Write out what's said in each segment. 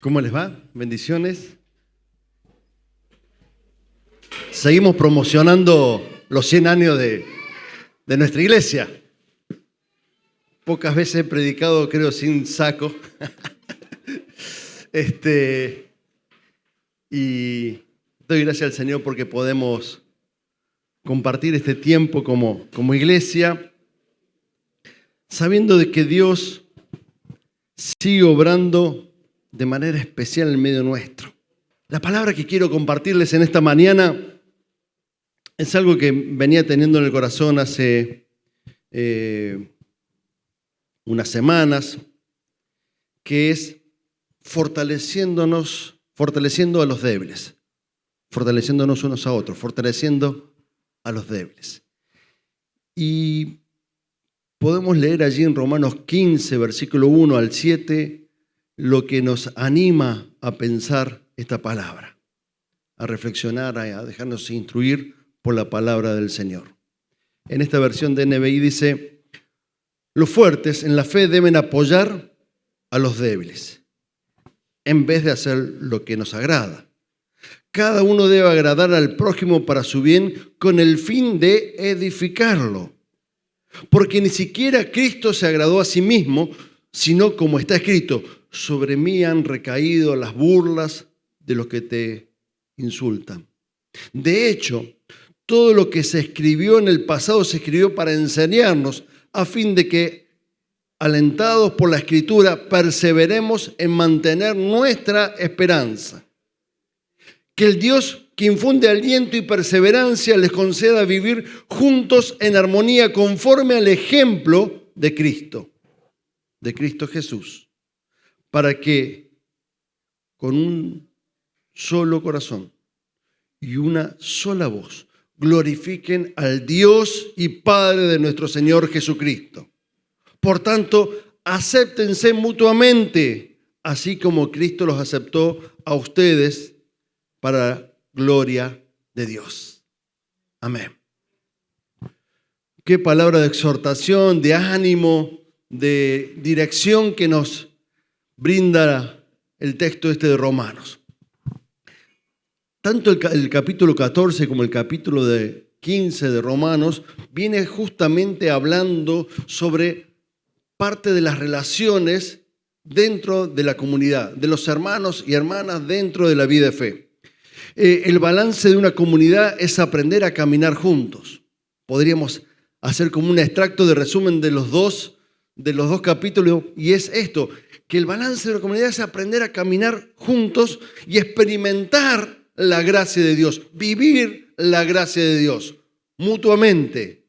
¿Cómo les va? Bendiciones. Seguimos promocionando los 100 años de nuestra iglesia. Pocas veces he predicado, creo, sin saco. Y doy gracias al Señor porque podemos compartir este tiempo como iglesia, sabiendo de que Dios sigue obrando de manera especial en medio nuestro. La palabra que quiero compartirles en esta mañana es algo que venía teniendo en el corazón hace unas semanas, que es fortaleciendo a los débiles, fortaleciéndonos unos a otros, fortaleciendo a los débiles. Y podemos leer allí en Romanos 15, versículo 1 al 7, lo que nos anima a pensar esta palabra, a reflexionar, a dejarnos instruir por la palabra del Señor. En esta versión de NBI dice: los fuertes en la fe deben apoyar a los débiles, en vez de hacer lo que nos agrada. Cada uno debe agradar al prójimo para su bien, con el fin de edificarlo. Porque ni siquiera Cristo se agradó a sí mismo, sino como está escrito: sobre mí han recaído las burlas de los que te insultan. De hecho, todo lo que se escribió en el pasado se escribió para enseñarnos, a fin de que, alentados por la Escritura, perseveremos en mantener nuestra esperanza. Que el Dios que infunde aliento y perseverancia les conceda vivir juntos en armonía conforme al ejemplo de Cristo Jesús, para que con un solo corazón y una sola voz glorifiquen al Dios y Padre de nuestro Señor Jesucristo. Por tanto, acéptense mutuamente, así como Cristo los aceptó a ustedes para gloria de Dios. Amén. Qué palabra de exhortación, de ánimo, de dirección que nos brinda el texto de Romanos. Tanto el capítulo 14 como el capítulo 15 de Romanos viene justamente hablando sobre parte de las relaciones dentro de la comunidad, de los hermanos y hermanas dentro de la vida de fe. El balance de una comunidad es aprender a caminar juntos. Podríamos hacer como un extracto de resumen de los dos capítulos, y es esto: que el balance de una comunidad es aprender a caminar juntos y experimentar la gracia de Dios, vivir la gracia de Dios mutuamente.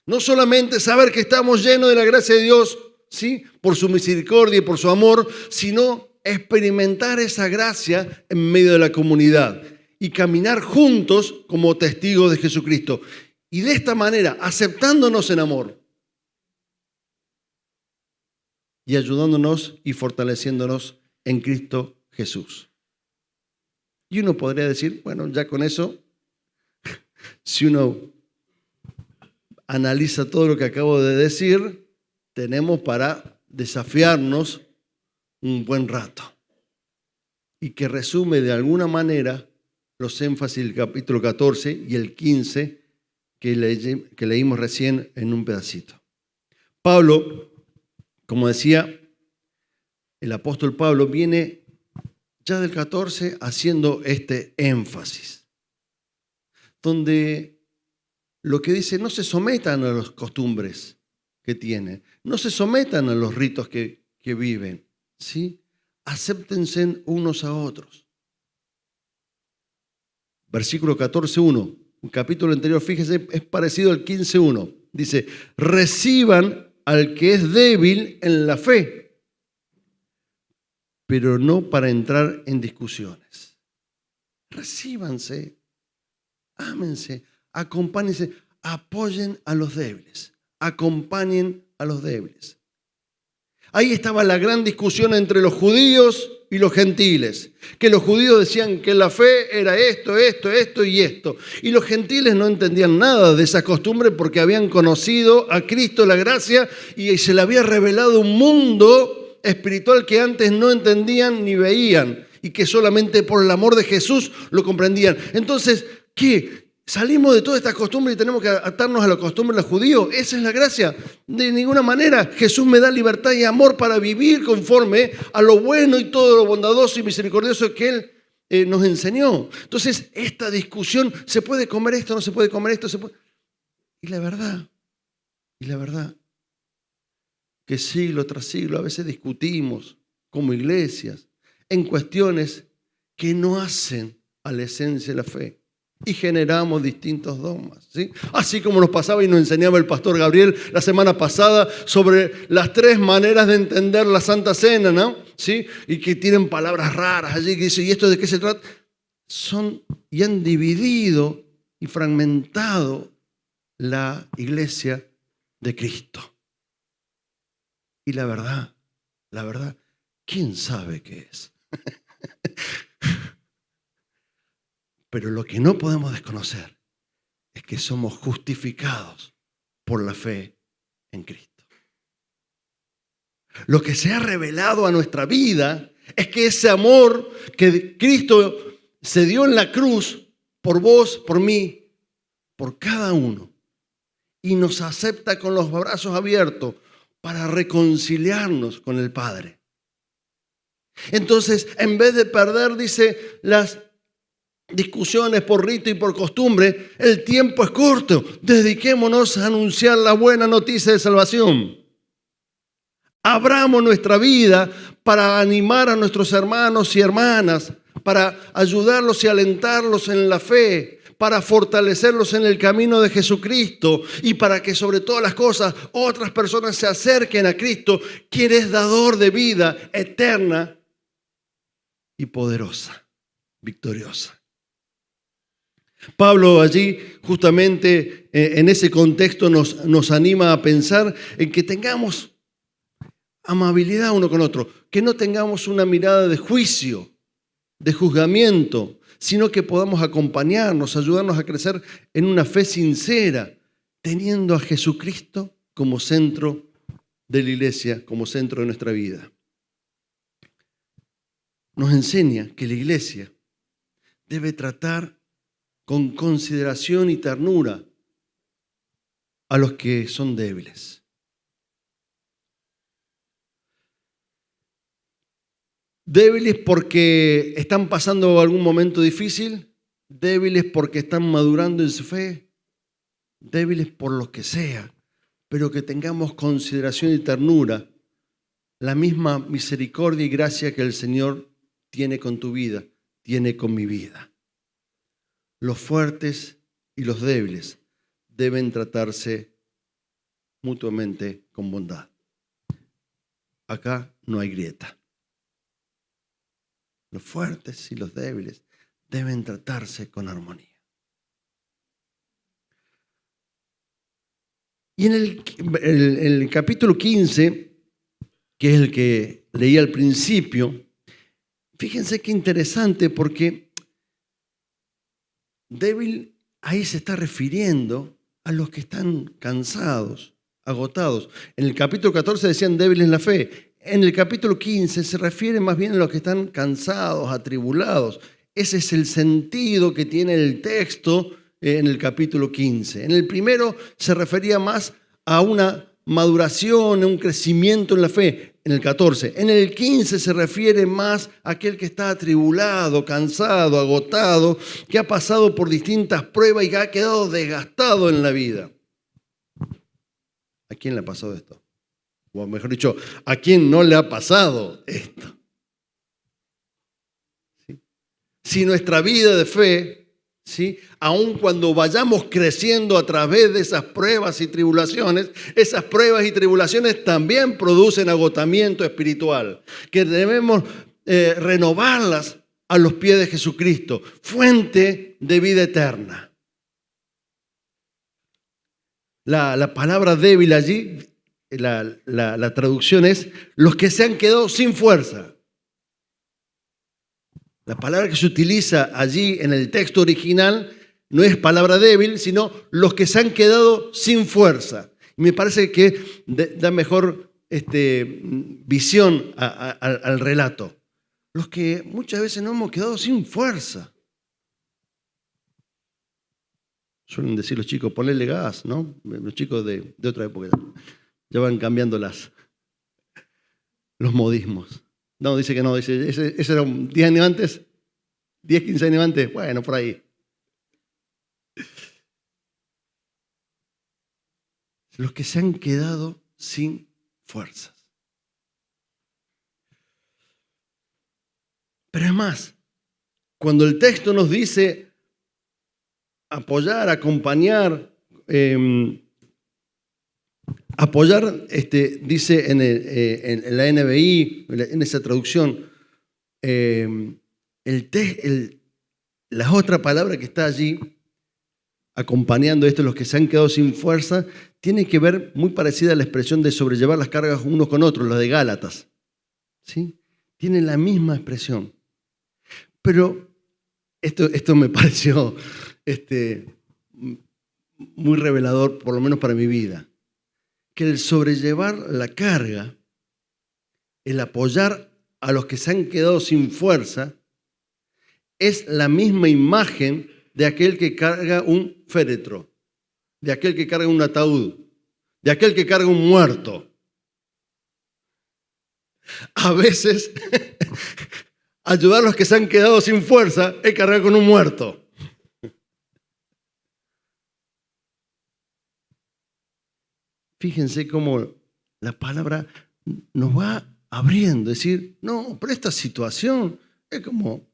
No solamente saber que estamos llenos de la gracia de Dios, ¿sí?, por su misericordia y por su amor, sino experimentar esa gracia en medio de la comunidad y caminar juntos como testigos de Jesucristo. Y de esta manera, aceptándonos en amor y ayudándonos y fortaleciéndonos en Cristo Jesús. Y uno podría decir, bueno, ya con eso, si uno analiza todo lo que acabo de decir, tenemos para desafiarnos un buen rato. Y que resume de alguna manera los énfasis del capítulo 14 y el 15 que leímos recién en un pedacito. Pablo, como decía, el apóstol Pablo viene ya del 14 haciendo este énfasis, donde lo que dice: no se sometan a las costumbres que tienen, no se sometan a los ritos que viven, ¿sí? Acéptense unos a otros. Versículo 14:1, un capítulo anterior, fíjese, es parecido al 15:1. Dice: reciban al que es débil en la fe, pero no para entrar en discusiones. Recíbanse, ámense, acompáñense, apoyen a los débiles, acompañen a los débiles. Ahí estaba la gran discusión entre los judíos y los gentiles, que los judíos decían que la fe era esto y esto, y los gentiles no entendían nada de esa costumbre porque habían conocido a Cristo, la gracia, y se le había revelado un mundo espiritual que antes no entendían ni veían y que solamente por el amor de Jesús lo comprendían. Entonces, ¿qué? ¿Salimos de toda esta costumbre y tenemos que atarnos a la costumbre de los judíos? Esa es la gracia. De ninguna manera. Jesús me da libertad y amor para vivir conforme a lo bueno y todo lo bondadoso y misericordioso que Él nos enseñó. Entonces, esta discusión, ¿se puede comer esto? ¿No se puede comer esto? Y la verdad, que siglo tras siglo a veces discutimos como iglesias en cuestiones que no hacen a la esencia de la fe. Y generamos distintos dogmas, ¿sí? Así como nos pasaba y nos enseñaba el pastor Gabriel la semana pasada sobre las 3 maneras de entender la Santa Cena, ¿no? ¿Sí? Y que tienen palabras raras allí que dicen, ¿y esto de qué se trata? Y han dividido y fragmentado la iglesia de Cristo. Y la verdad, ¿quién sabe qué es? Pero lo que no podemos desconocer es que somos justificados por la fe en Cristo. Lo que se ha revelado a nuestra vida es que ese amor que Cristo se dio en la cruz por vos, por mí, por cada uno, y nos acepta con los brazos abiertos para reconciliarnos con el Padre. Entonces, en vez de perder, dice, las discusiones por rito y por costumbre, el tiempo es corto. Dediquémonos a anunciar la buena noticia de salvación. Abramos nuestra vida para animar a nuestros hermanos y hermanas, para ayudarlos y alentarlos en la fe, para fortalecerlos en el camino de Jesucristo y para que sobre todas las cosas otras personas se acerquen a Cristo, quien es dador de vida eterna y poderosa, victoriosa. Pablo allí justamente en ese contexto nos anima a pensar en que tengamos amabilidad uno con otro, que no tengamos una mirada de juicio, de juzgamiento, sino que podamos acompañarnos, ayudarnos a crecer en una fe sincera, teniendo a Jesucristo como centro de la iglesia, como centro de nuestra vida. Nos enseña que la iglesia debe tratar con consideración y ternura a los que son débiles. Débiles porque están pasando algún momento difícil, débiles porque están madurando en su fe, débiles por lo que sea, pero que tengamos consideración y ternura, la misma misericordia y gracia que el Señor tiene con tu vida, tiene con mi vida. Los fuertes y los débiles deben tratarse mutuamente con bondad. Acá no hay grieta. Los fuertes y los débiles deben tratarse con armonía. Y en el capítulo 15, que es el que leí al principio, fíjense qué interesante porque débil ahí se está refiriendo a los que están cansados, agotados. En el capítulo 14 decían débiles en la fe. En el capítulo 15 se refiere más bien a los que están cansados, atribulados. Ese es el sentido que tiene el texto en el capítulo 15. En el primero se refería más a una maduración, a un crecimiento en la fe, en el 14. En el 15 se refiere más a aquel que está atribulado, cansado, agotado, que ha pasado por distintas pruebas y que ha quedado desgastado en la vida. ¿A quién le ha pasado esto? O mejor dicho, ¿a quién no le ha pasado esto? ¿Sí? Si nuestra vida de fe, ¿sí?, aun cuando vayamos creciendo a través de esas pruebas y tribulaciones también producen agotamiento espiritual, que debemos renovarlas a los pies de Jesucristo, fuente de vida eterna. La palabra débil allí, la traducción es los que se han quedado sin fuerza. La palabra que se utiliza allí en el texto original no es palabra débil, sino los que se han quedado sin fuerza. Y me parece que da mejor visión al relato. Los que muchas veces nos hemos quedado sin fuerza. Suelen decir los chicos, ponele gas, ¿no? Los chicos de otra época ya van cambiando los modismos. No, dice que no, dice, ese era 10 años antes, 10, 15 años antes, bueno, por ahí. Los que se han quedado sin fuerzas. Pero es más, cuando el texto nos dice apoyar, acompañar, apoyar, dice en la NBI, en esa traducción, la otra palabra que está allí, acompañando esto, los que se han quedado sin fuerza, tiene que ver muy parecida a la expresión de sobrellevar las cargas unos con otros, los de Gálatas. ¿Sí? Tiene la misma expresión. Pero esto me pareció muy revelador, por lo menos para mi vida. Que el sobrellevar la carga, el apoyar a los que se han quedado sin fuerza, es la misma imagen de aquel que carga un féretro, de aquel que carga un ataúd, de aquel que carga un muerto. A veces, ayudar a los que se han quedado sin fuerza es cargar con un muerto. Fíjense cómo la palabra nos va abriendo, decir, no, pero esta situación es como,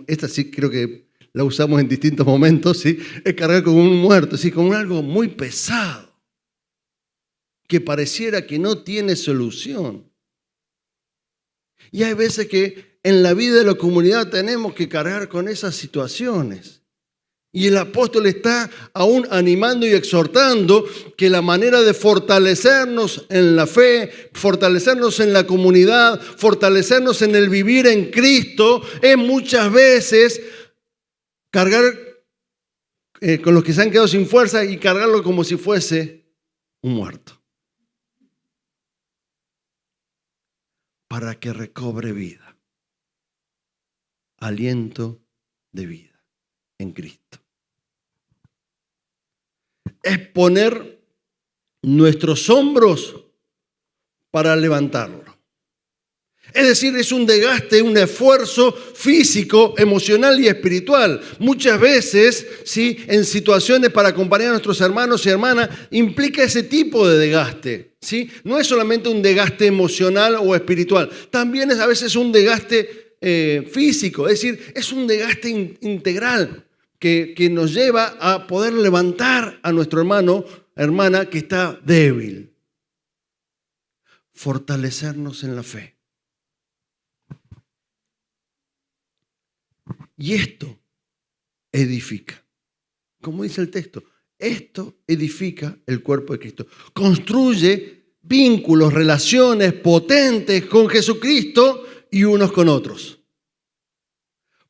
esta sí creo que la usamos en distintos momentos, ¿sí? Es cargar con un muerto, ¿sí? Como algo muy pesado, que pareciera que no tiene solución. Y hay veces que en la vida de la comunidad tenemos que cargar con esas situaciones. Y el apóstol está aún animando y exhortando que la manera de fortalecernos en la fe, fortalecernos en la comunidad, fortalecernos en el vivir en Cristo, es muchas veces cargar con los que se han quedado sin fuerza y cargarlo como si fuese un muerto. Para que recobre vida, aliento de vida en Cristo. Es poner nuestros hombros para levantarlo. Es decir, es un desgaste, un esfuerzo físico, emocional y espiritual. Muchas veces, ¿sí? En situaciones para acompañar a nuestros hermanos y hermanas, implica ese tipo de desgaste. ¿Sí? No es solamente un desgaste emocional o espiritual, también es a veces un desgaste físico, es decir, es un desgaste integral que nos lleva a poder levantar a nuestro hermano, hermana que está débil. Fortalecernos en la fe. Y esto edifica. Como dice el texto, esto edifica el cuerpo de Cristo. Construye vínculos, relaciones potentes con Jesucristo y unos con otros.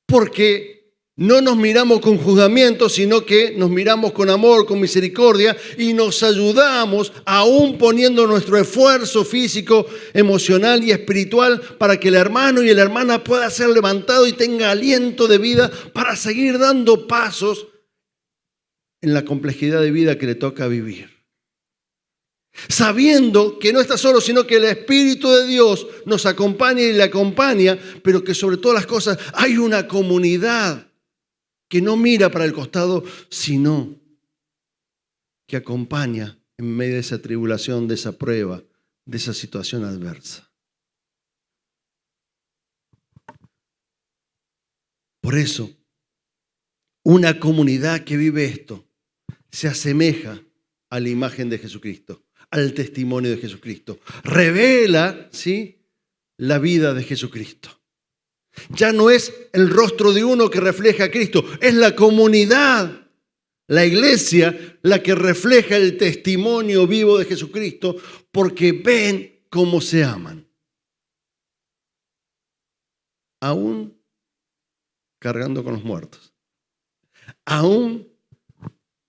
Porque no nos miramos con juzgamiento, sino que nos miramos con amor, con misericordia y nos ayudamos, aún poniendo nuestro esfuerzo físico, emocional y espiritual para que el hermano y la hermana pueda ser levantado y tenga aliento de vida para seguir dando pasos en la complejidad de vida que le toca vivir. Sabiendo que no está solo, sino que el Espíritu de Dios nos acompaña y le acompaña, pero que sobre todas las cosas hay una comunidad que no mira para el costado, sino que acompaña en medio de esa tribulación, de esa prueba, de esa situación adversa. Por eso, una comunidad que vive esto se asemeja a la imagen de Jesucristo, al testimonio de Jesucristo. Revela, ¿sí?, la vida de Jesucristo. Ya no es el rostro de uno que refleja a Cristo, es la comunidad, la iglesia, la que refleja el testimonio vivo de Jesucristo, porque ven cómo se aman. Aún cargando con los muertos, aún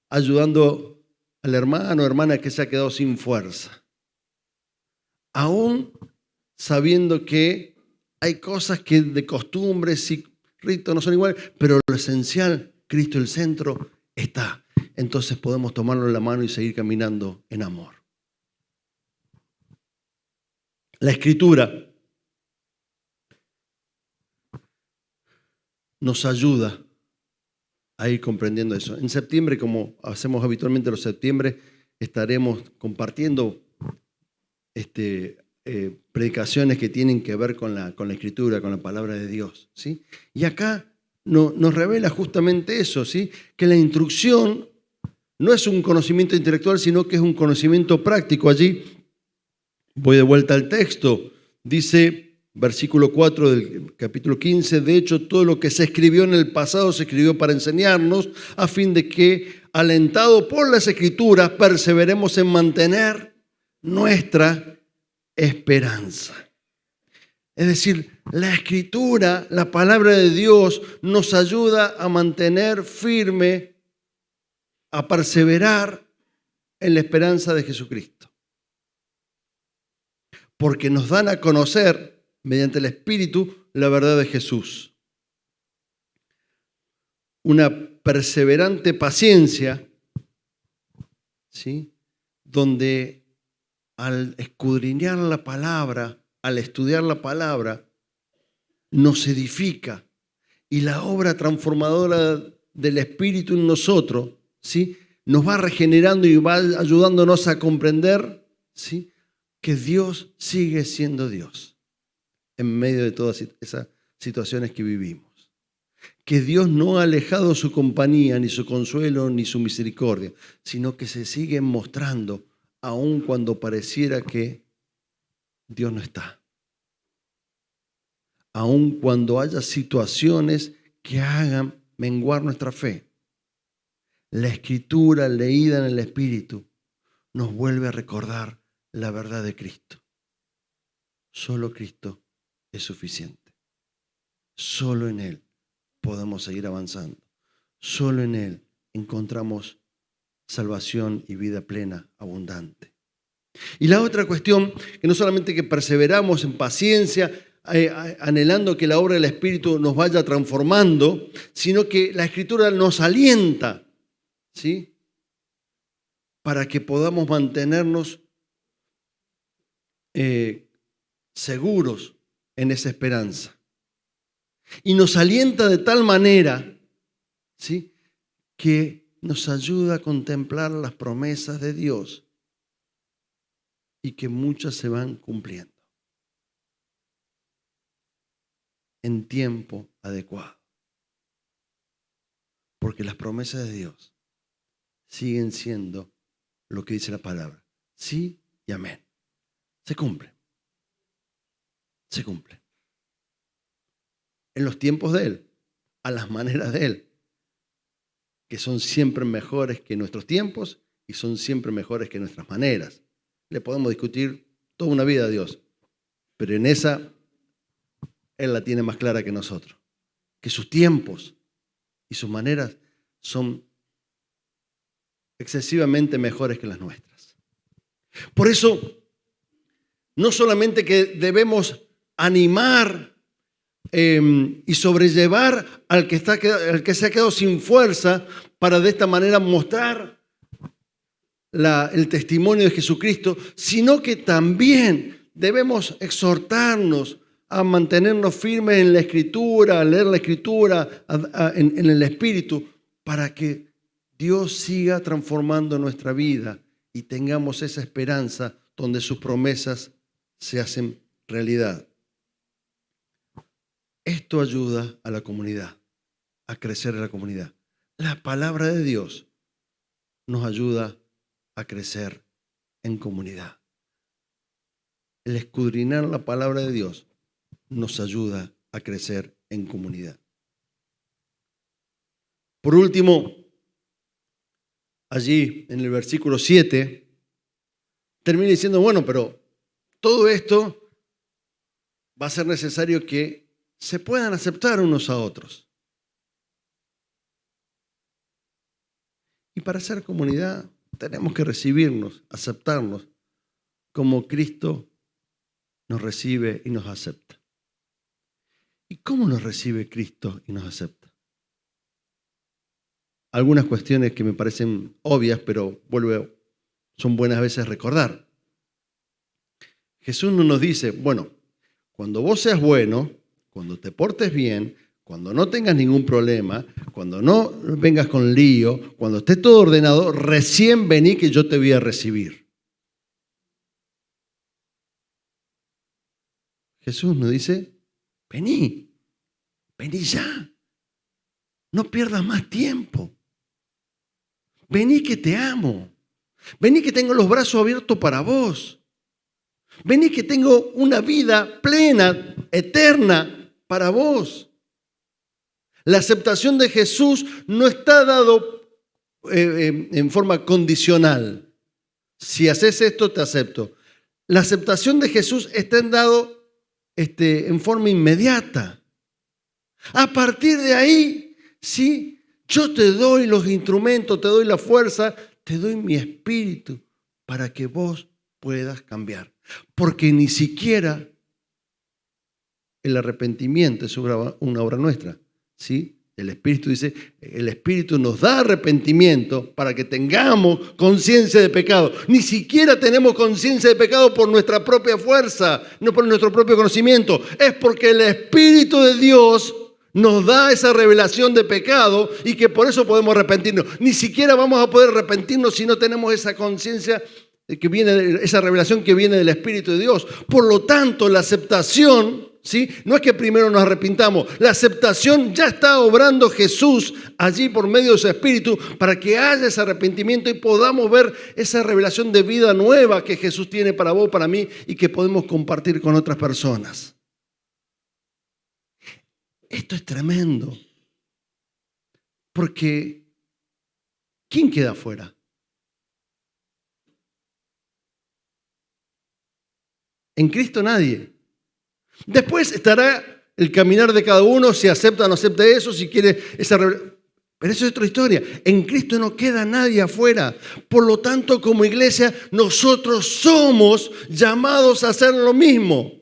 ayudando al hermano o hermana que se ha quedado sin fuerza, aún sabiendo que hay cosas que de costumbres y ritos no son iguales, pero lo esencial, Cristo el centro, está. Entonces podemos tomarlo en la mano y seguir caminando en amor. La Escritura nos ayuda a ir comprendiendo eso. En septiembre, como hacemos habitualmente los septiembre, estaremos compartiendo predicaciones que tienen que ver con la Escritura, con la palabra de Dios, ¿sí? Y acá nos revela justamente eso, ¿sí? Que la instrucción no es un conocimiento intelectual, sino que es un conocimiento práctico. Allí voy de vuelta al texto. Dice, versículo 4 del capítulo 15, de hecho, todo lo que se escribió en el pasado se escribió para enseñarnos, a fin de que, alentado por las Escrituras, perseveremos en mantener nuestra esperanza. Es decir, la Escritura, la palabra de Dios, nos ayuda a mantener firme, a perseverar en la esperanza de Jesucristo. Porque nos dan a conocer, mediante el Espíritu, la verdad de Jesús. Una perseverante paciencia, ¿sí? Donde al escudriñar la palabra, al estudiar la palabra, nos edifica. Y la obra transformadora del Espíritu en nosotros, ¿sí? Nos va regenerando y va ayudándonos a comprender, ¿sí? Que Dios sigue siendo Dios en medio de todas esas situaciones que vivimos. Que Dios no ha alejado su compañía, ni su consuelo, ni su misericordia, sino que se sigue mostrando aun cuando pareciera que Dios no está. Aun cuando haya situaciones que hagan menguar nuestra fe. La Escritura leída en el Espíritu nos vuelve a recordar la verdad de Cristo. Solo Cristo es suficiente. Solo en Él podemos seguir avanzando. Solo en Él encontramos salvación y vida plena, abundante. Y la otra cuestión, que no solamente que perseveramos en paciencia, anhelando que la obra del Espíritu nos vaya transformando, sino que la Escritura nos alienta, ¿sí? Para que podamos mantenernos seguros en esa esperanza. Y nos alienta de tal manera, ¿sí? Que nos ayuda a contemplar las promesas de Dios y que muchas se van cumpliendo en tiempo adecuado. Porque las promesas de Dios siguen siendo lo que dice la palabra. Sí y amén. Se cumple. Se cumple. En los tiempos de Él, a las maneras de Él, que son siempre mejores que nuestros tiempos y son siempre mejores que nuestras maneras. Le podemos discutir toda una vida a Dios, pero en esa Él la tiene más clara que nosotros. Que sus tiempos y sus maneras son excesivamente mejores que las nuestras. Por eso, no solamente que debemos animar y sobrellevar al que se ha quedado sin fuerza para de esta manera mostrar el testimonio de Jesucristo, sino que también debemos exhortarnos a mantenernos firmes en la Escritura, a leer la Escritura en el Espíritu, para que Dios siga transformando nuestra vida y tengamos esa esperanza donde sus promesas se hacen realidad. Esto ayuda a la comunidad, a crecer en la comunidad. La palabra de Dios nos ayuda a crecer en comunidad. El escudriñar la palabra de Dios nos ayuda a crecer en comunidad. Por último, allí en el versículo 7, termina diciendo, bueno, pero todo esto va a ser necesario que se puedan aceptar unos a otros. Y para ser comunidad tenemos que recibirnos, aceptarnos como Cristo nos recibe y nos acepta. ¿Y cómo nos recibe Cristo y nos acepta? Algunas cuestiones que me parecen obvias, pero son buenas veces recordar. Jesús no nos dice, bueno, cuando vos seas bueno, cuando te portes bien, cuando no tengas ningún problema, cuando no vengas con lío, cuando esté todo ordenado, recién vení que yo te voy a recibir. Jesús nos dice, vení ya, no pierdas más tiempo. Vení que te amo, vení que tengo los brazos abiertos para vos. Vení que tengo una vida plena, eterna para vos. La aceptación de Jesús no está dado en forma condicional. Si haces esto, te acepto. La aceptación de Jesús está dado en forma inmediata. A partir de ahí, sí, yo te doy los instrumentos, te doy la fuerza, te doy mi espíritu para que vos puedas cambiar. Porque ni siquiera el arrepentimiento es una obra nuestra, ¿sí? El Espíritu dice, el Espíritu nos da arrepentimiento para que tengamos conciencia de pecado. Ni siquiera tenemos conciencia de pecado por nuestra propia fuerza, no por nuestro propio conocimiento. Es porque el Espíritu de Dios nos da esa revelación de pecado y que por eso podemos arrepentirnos. Ni siquiera vamos a poder arrepentirnos si no tenemos esa conciencia que viene, esa revelación que viene del Espíritu de Dios. Por lo tanto, la aceptación, ¿sí? No es que primero nos arrepintamos, la aceptación ya está obrando Jesús allí por medio de su Espíritu para que haya ese arrepentimiento y podamos ver esa revelación de vida nueva que Jesús tiene para vos, para mí y que podemos compartir con otras personas. Esto es tremendo, porque ¿quién queda afuera? En Cristo nadie. Después estará el caminar de cada uno, si acepta o no acepta eso, si quiere esa revelación. Pero eso es otra historia. En Cristo no queda nadie afuera. Por lo tanto, como iglesia, nosotros somos llamados a hacer lo mismo.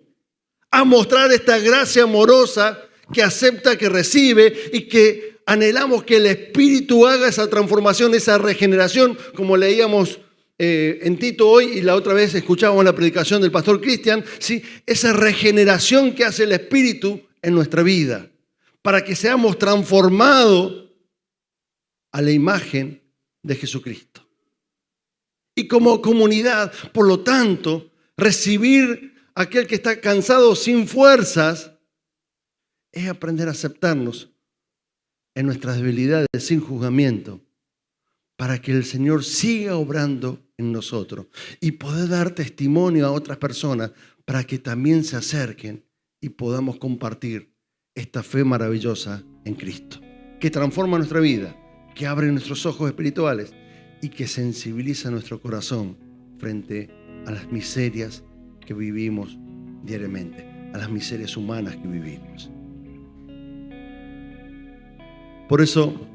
A mostrar esta gracia amorosa que acepta, que recibe y que anhelamos que el Espíritu haga esa transformación, esa regeneración, como leíamos en Tito hoy y la otra vez escuchábamos la predicación del pastor Cristian, ¿sí? Esa regeneración que hace el Espíritu en nuestra vida, para que seamos transformados a la imagen de Jesucristo. Y como comunidad, por lo tanto, recibir a aquel que está cansado sin fuerzas es aprender a aceptarnos en nuestras debilidades sin juzgamiento, para que el Señor siga obrando en nosotros y poder dar testimonio a otras personas para que también se acerquen y podamos compartir esta fe maravillosa en Cristo, que transforma nuestra vida, que abre nuestros ojos espirituales y que sensibiliza nuestro corazón frente a las miserias que vivimos diariamente, a las miserias humanas que vivimos. Por eso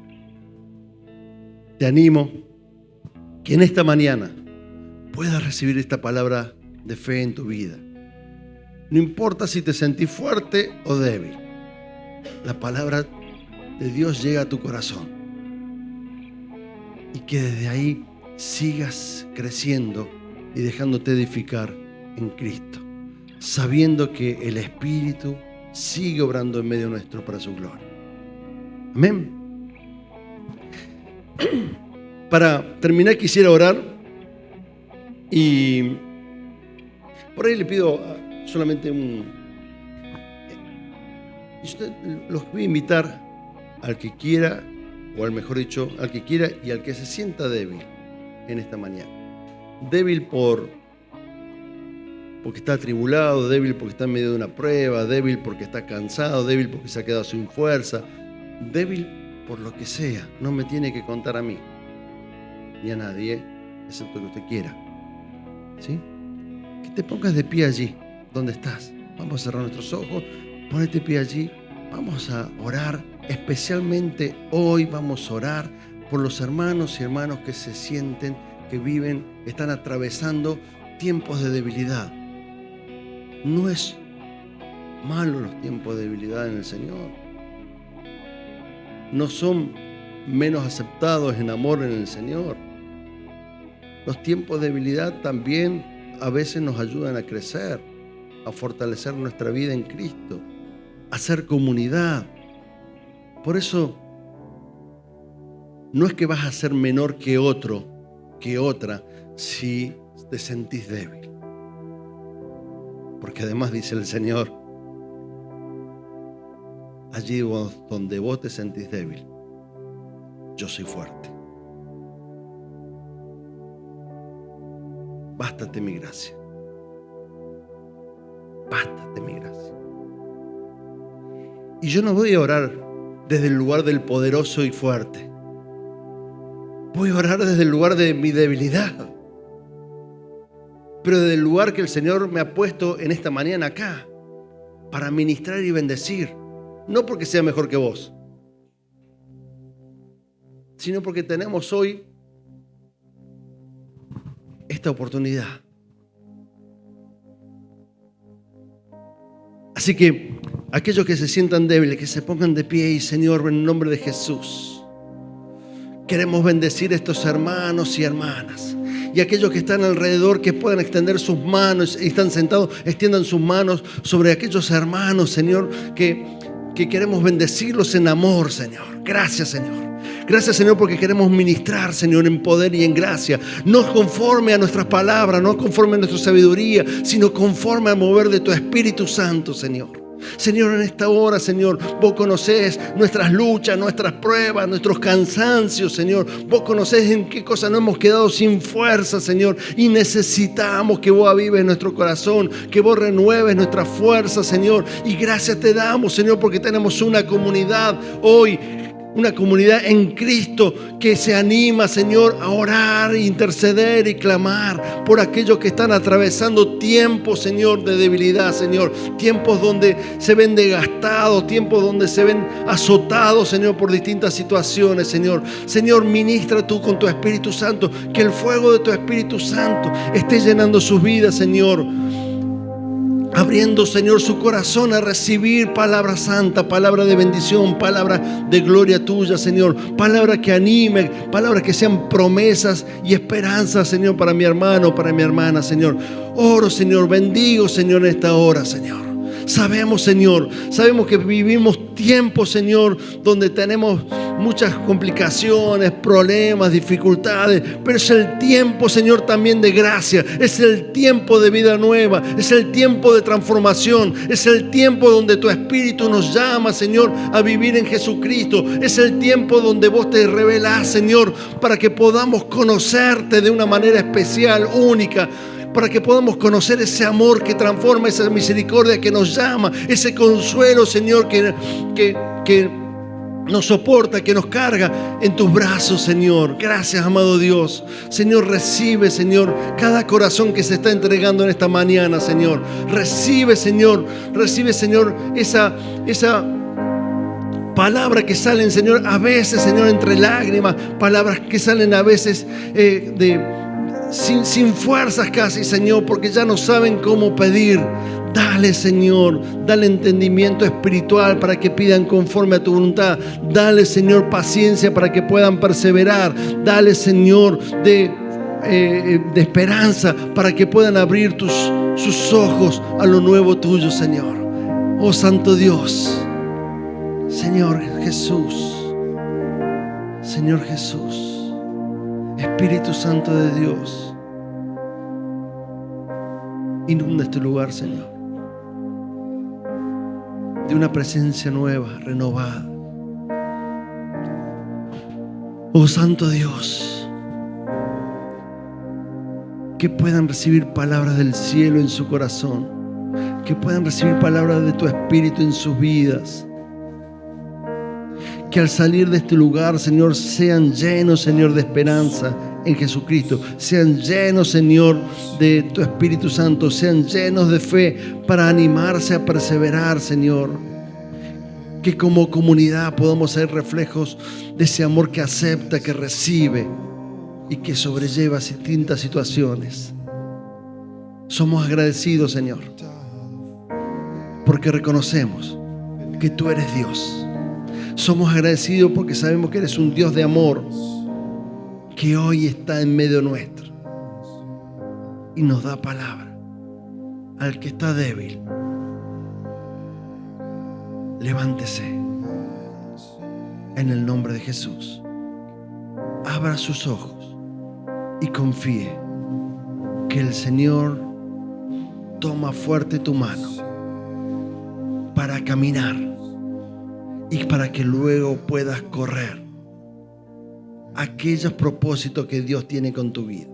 te animo que en esta mañana puedas recibir esta palabra de fe en tu vida. No importa si te sentís fuerte o débil, la palabra de Dios llega a tu corazón y que desde ahí sigas creciendo y dejándote edificar en Cristo, sabiendo que el Espíritu sigue obrando en medio nuestro para su gloria. Amén. Para terminar quisiera orar y por ahí le pido solamente los voy a invitar al que quiera, o al mejor dicho, al que quiera y al que se sienta débil en esta mañana. Débil porque está atribulado, débil porque está en medio de una prueba, débil porque está cansado, débil porque se ha quedado sin fuerza, débil por lo que sea. No me tiene que contar a mí ni a nadie, excepto que usted quiera, ¿sí? Que te pongas de pie allí donde estás. Vamos a cerrar nuestros ojos, ponete de pie allí. Vamos a orar, especialmente hoy vamos a orar por los hermanos y hermanas que se sienten, que viven, están atravesando tiempos de debilidad. No es malo los tiempos de debilidad en el Señor. No son menos aceptados en amor en el Señor. Los tiempos de debilidad también a veces nos ayudan a crecer, a fortalecer nuestra vida en Cristo, a hacer comunidad. Por eso, no es que vas a ser menor que otro, que otra, si te sentís débil. Porque además dice el Señor, allí donde vos te sentís débil, yo soy fuerte. Bástate mi gracia. Bástate mi gracia. Y yo no voy a orar desde el lugar del poderoso y fuerte. Voy a orar desde el lugar de mi debilidad. Pero desde el lugar que el Señor me ha puesto en esta mañana acá, para ministrar y bendecir. No porque sea mejor que vos, sino porque tenemos hoy esta oportunidad. Así que aquellos que se sientan débiles, que se pongan de pie y Señor, en el nombre de Jesús, queremos bendecir a estos hermanos y hermanas. Y aquellos que están alrededor, que puedan extender sus manos y están sentados, extiendan sus manos sobre aquellos hermanos, Señor, que queremos bendecirlos en amor, Señor. Gracias, Señor. Gracias, Señor, porque queremos ministrar, Señor, en poder y en gracia. No conforme a nuestras palabras, no conforme a nuestra sabiduría, sino conforme al mover de tu Espíritu Santo, Señor. Señor, en esta hora, Señor, vos conocés nuestras luchas, nuestras pruebas, nuestros cansancios, Señor. Vos conocés en qué cosas no hemos quedado sin fuerza, Señor. Y necesitamos que vos avives nuestro corazón, que vos renueves nuestra fuerza, Señor. Y gracias te damos, Señor, porque tenemos una comunidad hoy, una comunidad en Cristo que se anima, Señor, a orar, interceder y clamar por aquellos que están atravesando tiempos, Señor, de debilidad, Señor. Tiempos donde se ven desgastados, tiempos donde se ven azotados, Señor, por distintas situaciones, Señor. Señor, ministra tú con tu Espíritu Santo, que el fuego de tu Espíritu Santo esté llenando sus vidas, Señor. Abriendo, Señor, su corazón a recibir palabra santa, palabra de bendición, palabra de gloria tuya, Señor. Palabra que anime, palabras que sean promesas y esperanzas, Señor, para mi hermano, para mi hermana, Señor. Oro, Señor, bendigo, Señor, en esta hora, Señor. Sabemos, Señor, sabemos que vivimos tiempos, Señor, donde tenemos muchas complicaciones, problemas, dificultades, pero es el tiempo, Señor, también de gracia, es el tiempo de vida nueva, es el tiempo de transformación, es el tiempo donde tu Espíritu nos llama, Señor, a vivir en Jesucristo, es el tiempo donde vos te revelás, Señor, para que podamos conocerte de una manera especial, única, para que podamos conocer ese amor que transforma, esa misericordia que nos llama, ese consuelo, Señor, que nos soporta, que nos carga en tus brazos, Señor. Gracias, amado Dios. Señor, recibe, Señor, cada corazón que se está entregando en esta mañana, Señor. Recibe, Señor, esa palabras que salen, Señor, a veces, Señor, entre lágrimas, palabras que salen a veces sin fuerzas casi, Señor, porque ya no saben cómo pedir. Dale, Señor, dale entendimiento espiritual para que pidan conforme a tu voluntad. Dale, Señor, paciencia para que puedan perseverar. Dale, Señor, de esperanza para que puedan abrir sus ojos a lo nuevo tuyo, Señor. Oh, Santo Dios, Señor Jesús, Señor Jesús, Espíritu Santo de Dios, inunda este lugar, Señor, de una presencia nueva, renovada. Oh, Santo Dios, que puedan recibir palabras del cielo en su corazón, que puedan recibir palabras de tu Espíritu en sus vidas. Que al salir de este lugar, Señor, sean llenos, Señor, de esperanza en Jesucristo. Sean llenos, Señor, de tu Espíritu Santo. Sean llenos de fe para animarse a perseverar, Señor. Que como comunidad podamos ser reflejos de ese amor que acepta, que recibe y que sobrelleva distintas situaciones. Somos agradecidos, Señor. porque reconocemos que tú eres Dios. Somos agradecidos porque sabemos que eres un Dios de amor que hoy está en medio nuestro y nos da palabra. Al que está débil, levántese en el nombre de Jesús. Abra sus ojos y confíe que el Señor toma fuerte tu mano para caminar y para que luego puedas correr aquellos propósitos que Dios tiene con tu vida.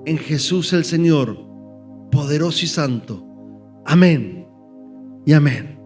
En Jesús el Señor, poderoso y santo. Amén y amén.